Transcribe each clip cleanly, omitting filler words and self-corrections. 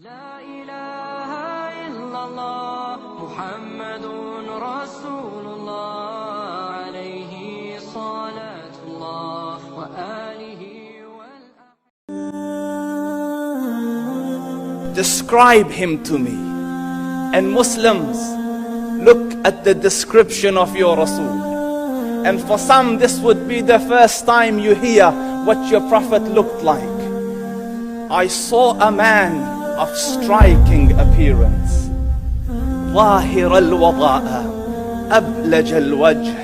لا إله إلا الله محمد رسول الله عليه صلاة الله وآله Describe him to me. And Muslims, look at the description of your Rasul. And for some, this would be the first time you hear what your Prophet looked like. I saw a man of striking appearance. ظاهر الوضاء أبلج الوجه,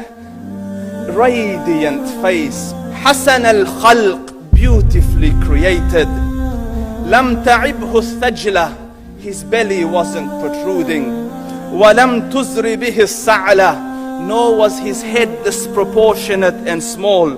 radiant face, حسن الخلق, beautifully created. لم تعبه الثجلة, his belly wasn't protruding. ولم تزر به السعلة, nor was his head disproportionate and small.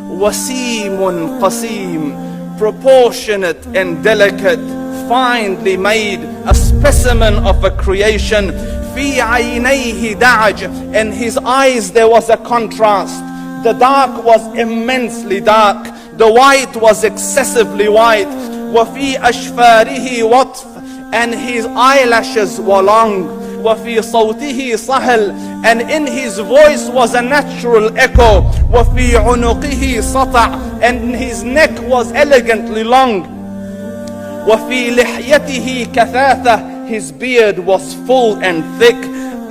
وسيم قسيم, proportionate and delicate, finely made, a specimen of a creation. في عينيه دعج, in his eyes there was a contrast. The dark was immensely dark, the white was excessively white. وفي أشفاره وطف, and his eyelashes were long. وفي صوته صهل, and in his voice was a natural echo. وفي عنقه سطع, and his neck was elegantly long. وفي لحيته كثاثة, his beard was full and thick.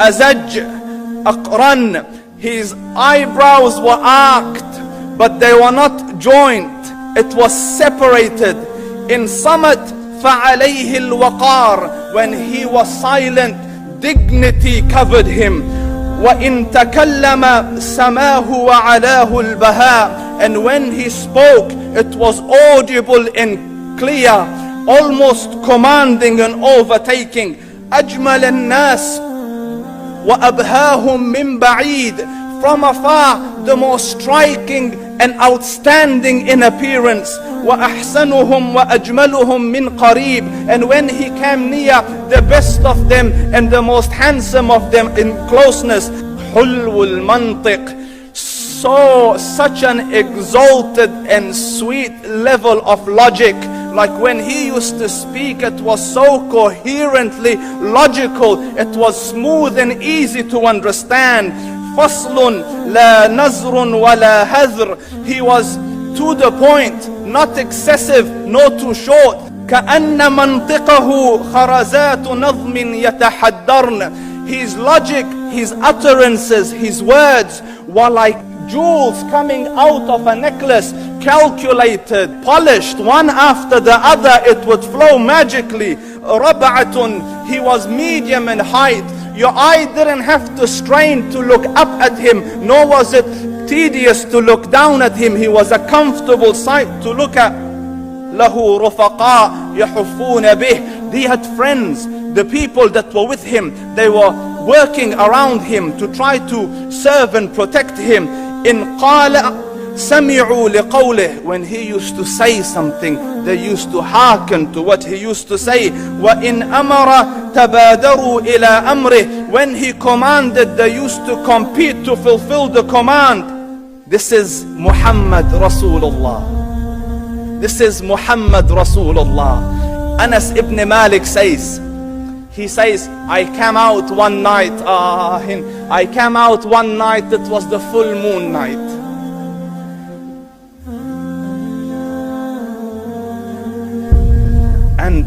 أزج أقرن, his eyebrows were arched, but they were not joined. It was separated. In summit فعليه الوقار, when he was silent, dignity covered him. وإن تكلم سماه وعلاه البهاء, and when he spoke it was audible and clear, almost commanding and overtaking. أجمل الناس وأبهاهم من بعيد, from afar the most striking and outstanding in appearance. وأحسنهم وأجملهم من قريب, and when he came near, the best of them and the most handsome of them in closeness. حلو المنطق, such an exalted and sweet level of logic. Like when he used to speak, it was so coherently logical, it was smooth and easy to understand. فصل لا نزر ولا هذر, he was to the point, not excessive, nor too short. كأن منطقه خرزات نظم يتحدرن, his logic, his utterances, his words were like jewels coming out of a necklace, calculated, polished, one after the other, it would flow magically. ربعة, he was medium in height. Your eye didn't have to strain to look up at him, nor was it tedious to look down at him. He was a comfortable sight to look at. له رفقاء يحفون به, he had friends, the people that were with him, they were working around him to try to serve and protect him. إن قال سمعوا لقوله, when he used to say something, they used to hearken to what he used to say. وإن أمر تبادروا إلى أمره, when he commanded, they used to compete to fulfill the command. This is Muhammad Rasulullah. This is Muhammad Rasulullah. Anas ibn Malik says, he says, I came out one night, it was the full moon night. And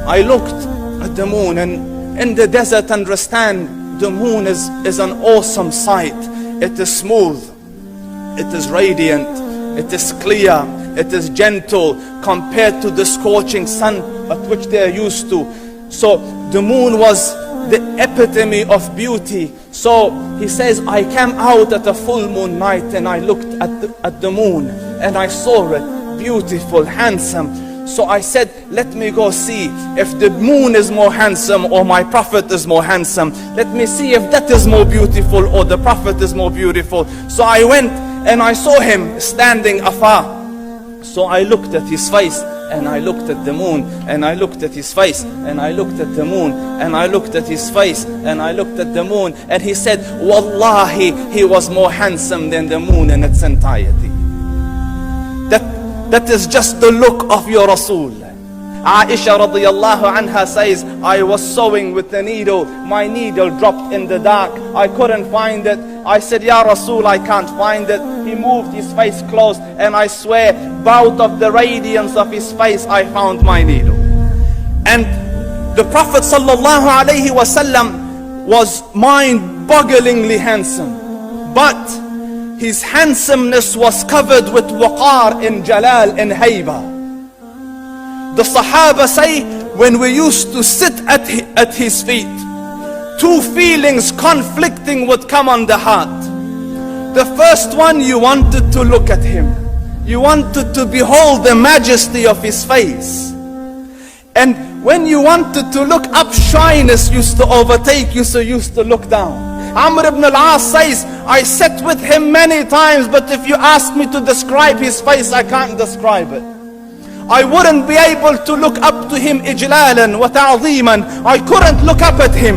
I looked at the moon, and in the desert, understand, the moon is an awesome sight. It is smooth, it is radiant, it is clear, it is gentle compared to the scorching sun at which they are used to. So the moon was the epitome of beauty. So he says, I came out at a full moon night and I looked at the moon and I saw it, beautiful, handsome. So I said, let me go see if the moon is more handsome or my Prophet is more handsome. Let me see if that is more beautiful or the Prophet is more beautiful. So I went and I saw him standing afar. So I looked at his face and I looked at the moon, and I looked at his face, and I looked at the moon, and I looked at his face, and I looked at the moon, and he said, Wallahi, he was more handsome than the moon in its entirety. That is just the look of your Rasul. Aisha radiyallahu anha says, I was sewing with the needle. My needle dropped in the dark. I couldn't find it. I said, Ya Rasul, I can't find it. He moved his face close, and I swear, out of the radiance of his face, I found my needle. And the Prophet sallallahu alaihi wasallam was mind-bogglingly handsome, but his handsomeness was covered with waqar and jalal and hayba. The Sahaba say, when we used to sit at his feet, two feelings conflicting would come on the heart. The first one, you wanted to look at him. You wanted to behold the majesty of his face. And when you wanted to look up, shyness used to overtake you, so you used to look down. Amr ibn al-As says, I sat with him many times, but if you ask me to describe his face, I can't describe it. I wouldn't be able to look up to him ijlalan wa ta'zeeman. I couldn't look up at him.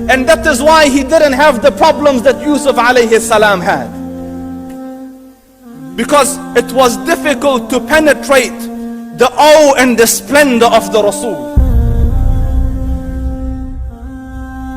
And that is why he didn't have the problems that Yusuf alayhi salam had. Because it was difficult to penetrate the awe and the splendor of the Rasul.